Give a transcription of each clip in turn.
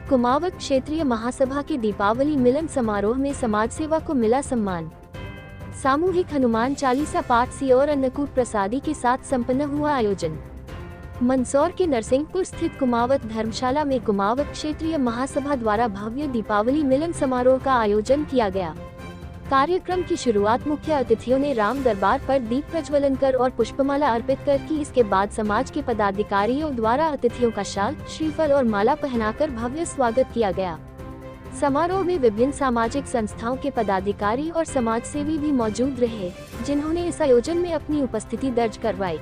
कुमावत क्षेत्रीय महासभा के दीपावली मिलन समारोह में समाज सेवा को मिला सम्मान। सामूहिक हनुमान चालीसा पाठ सी और अन्नकूट प्रसादी के साथ संपन्न हुआ आयोजन। मंदसौर के नरसिंहपुर स्थित कुमावत धर्मशाला में कुमावत क्षेत्रीय महासभा द्वारा भव्य दीपावली मिलन समारोह का आयोजन किया गया। कार्यक्रम की शुरुआत मुख्य अतिथियों ने राम दरबार पर दीप प्रज्वलन कर और पुष्पमाला अर्पित कर की। इसके बाद समाज के पदाधिकारियों द्वारा अतिथियों का शाल, श्रीफल और माला पहनाकर भव्य स्वागत किया गया। समारोह में विभिन्न सामाजिक संस्थाओं के पदाधिकारी और समाजसेवी भी मौजूद रहे, जिन्होंने इस आयोजन में अपनी उपस्थिति दर्ज करवाई।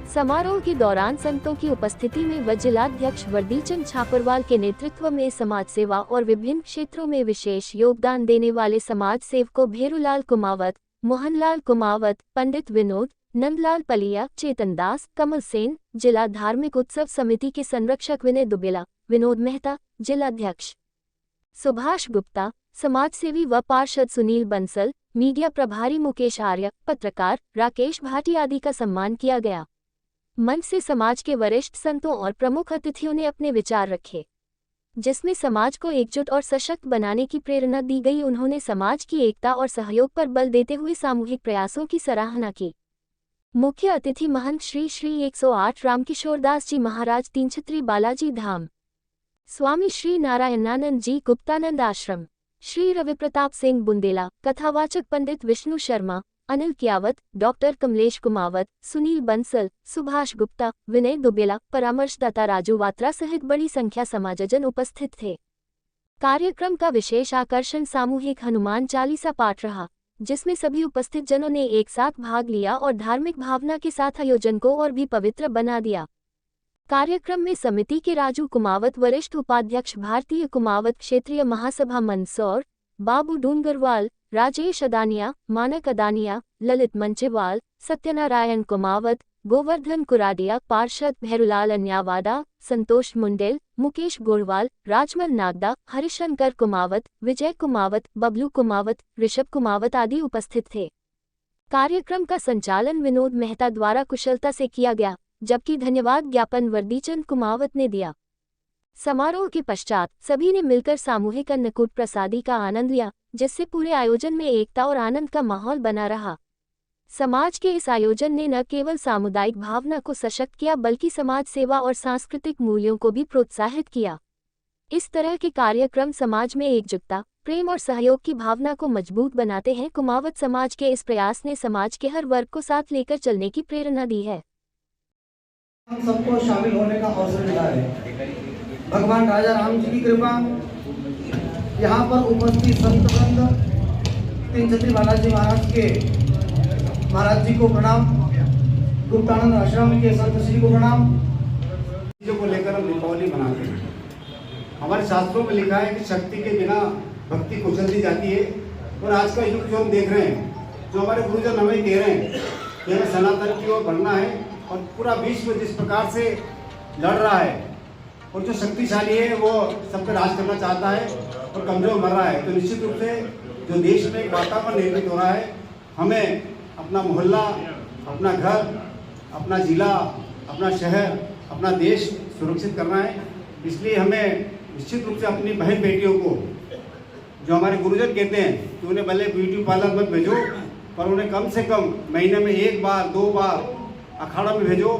समारोह के दौरान संतों की उपस्थिति में व जिलाध्यक्ष वर्दीचंद छापरवाल के नेतृत्व में समाज सेवा और विभिन्न क्षेत्रों में विशेष योगदान देने वाले समाज सेवकों भेरूलाल कुमावत, मोहनलाल कुमावत, पंडित विनोद, नंदलाल पलिया, चेतन दास, कमल सेन, जिला धार्मिक उत्सव समिति के संरक्षक विनय दुबेला, विनोद मेहता, जिलाध्यक्ष सुभाष गुप्ता, समाजसेवी व पार्षद सुनील बंसल, मीडिया प्रभारी मुकेश आर्य, पत्रकार राकेश भाटी आदि का सम्मान किया गया। मंच से समाज के वरिष्ठ संतों और प्रमुख अतिथियों ने अपने विचार रखे, जिसमें समाज को एकजुट और सशक्त बनाने की प्रेरणा दी गई। उन्होंने समाज की एकता और सहयोग पर बल देते हुए सामूहिक प्रयासों की सराहना की। मुख्य अतिथि महंत श्री 108 रामकिशोर दास जी महाराज तीनछत्री बालाजी धाम, स्वामी श्री नारायणानंद जी गुप्तानंद आश्रम, श्री रवि प्रताप सिंह बुंदेला, कथावाचक पंडित विष्णु शर्मा, अनिल कियावत, डॉक्टर कमलेश कुमावत, सुनील बंसल, सुभाष गुप्ता, विनय दुबेला, परामर्शदाता राजू वात्रा सहित बड़ी संख्या समाजजन उपस्थित थे। कार्यक्रम का विशेष आकर्षण सामूहिक हनुमान चालीसा पाठ रहा, जिसमें सभी उपस्थित जनों ने एक साथ भाग लिया और धार्मिक भावना के साथ आयोजन को और भी पवित्र बना दिया। कार्यक्रम में समिति के राजू कुमावत, वरिष्ठ उपाध्यक्ष भारतीय कुमावत क्षेत्रीय महासभा मंदसौर, बाबू डूंगरवाल, राजेश अदानिया, मानक अदानिया, ललित मंचेवाल, सत्यनारायण कुमावत, गोवर्धन कुराडिया, पार्षद भेरूलाल अन्यावाडा, संतोष मुंडेल, मुकेश गोड़वाल, राजमल नागदा, हरिशंकर कुमावत, विजय कुमावत, बबलू कुमावत, ऋषभ कुमावत आदि उपस्थित थे। कार्यक्रम का संचालन विनोद मेहता द्वारा कुशलता से किया गया, जबकि धन्यवाद ज्ञापन वर्दीचंद कुमावत ने दिया। समारोह के पश्चात सभी ने मिलकर सामूहिक अन्नकूट प्रसादी का आनंद लिया, जिससे पूरे आयोजन में एकता और आनंद का माहौल बना रहा। समाज के इस आयोजन ने न केवल सामुदायिक भावना को सशक्त किया, बल्कि समाज सेवा और सांस्कृतिक मूल्यों को भी प्रोत्साहित किया। इस तरह के कार्यक्रम समाज में एकजुटता, प्रेम और सहयोग की भावना को मजबूत बनाते हैं। कुमावत समाज के इस प्रयास ने समाज के हर वर्ग को साथ लेकर चलने की प्रेरणा दी है। हम सबको शामिल होने का अवसर मिला है। भगवान राजा राम जी की कृपा, यहाँ पर उपस्थित संत वृंद, तीनछत्री बालाजी महाराज जी को प्रणाम, गुप्तानंद आश्रम के संत श्री को प्रणाम। चीजों को लेकर हम दीपावली मनाते हैं। हमारे शास्त्रों में लिखा है कि शक्ति के बिना भक्ति कुचल दी जाती है। और आज का युग जो हम देख रहे हैं, जो हमारे गुरुजन हमें कह रहे हैं कि हमें सनातन की ओर बढ़ना है, और पूरा विश्व जिस प्रकार से लड़ रहा है और जो शक्तिशाली है वो सब पे राज करना चाहता है और कमजोर मर रहा है, तो निश्चित रूप से जो देश में एक वातावरण निर्मित हो रहा है, हमें अपना मोहल्ला, अपना घर, अपना जिला, अपना शहर, अपना देश सुरक्षित करना है। इसलिए हमें निश्चित रूप से अपनी बहन बेटियों को, जो हमारे गुरुजन कहते हैं कि उन्हें भले ब्यूटी पार्लर मत भेजो, पर उन्हें कम से कम महीने में 1 बार 2 बार अखाड़ा में भेजो,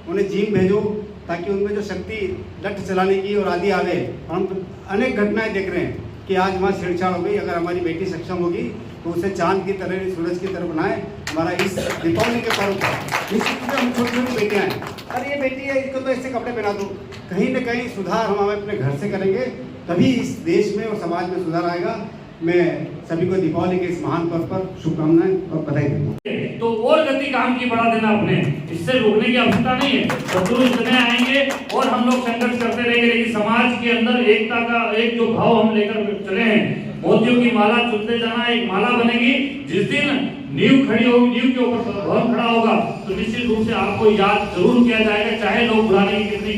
उन्हें जिम भेजो, ताकि उनमें जो शक्ति लठ चलाने की और आदि आवे। हम अनेक घटनाएं देख रहे हैं कि आज वहाँ छेड़छाड़ हो गई। अगर हमारी बेटी सक्षम होगी तो उसे चांद की तरह, सूरज की तरह बनाए। हमारा इस दीपावली के पर्व पर निश्चित रूप से हम छोटी छोटी बेटियाँ हैं, अरे ये बेटी है, इसको तो ऐसे कपड़े पहना दो। कहीं न कहीं सुधार हम अपने घर से करेंगे, तभी इस देश में और समाज में सुधार आएगा। मैं सभी को दीपावली के इस महान पर्व पर शुभकामनाएं और बधाई देता हूँ। तो और गति काम की बढ़ा देना, अपने इससे रोकने की आवश्यकता नहीं है। शत्रु इतने आएंगे और हम लोग संघर्ष करते रहेंगे, लेकिन समाज के अंदर एकता का एक जो भाव हम लेकर चले हैं, मोतियों की माला चुनते जाना, एक माला बनेगी। जिस दिन नींव खड़ी होगी, नींव के ऊपर भवन खड़ा होगा, तो निश्चित रूप से आपको याद जरूर किया जाएगा, चाहे लोग बुलाने की कितनी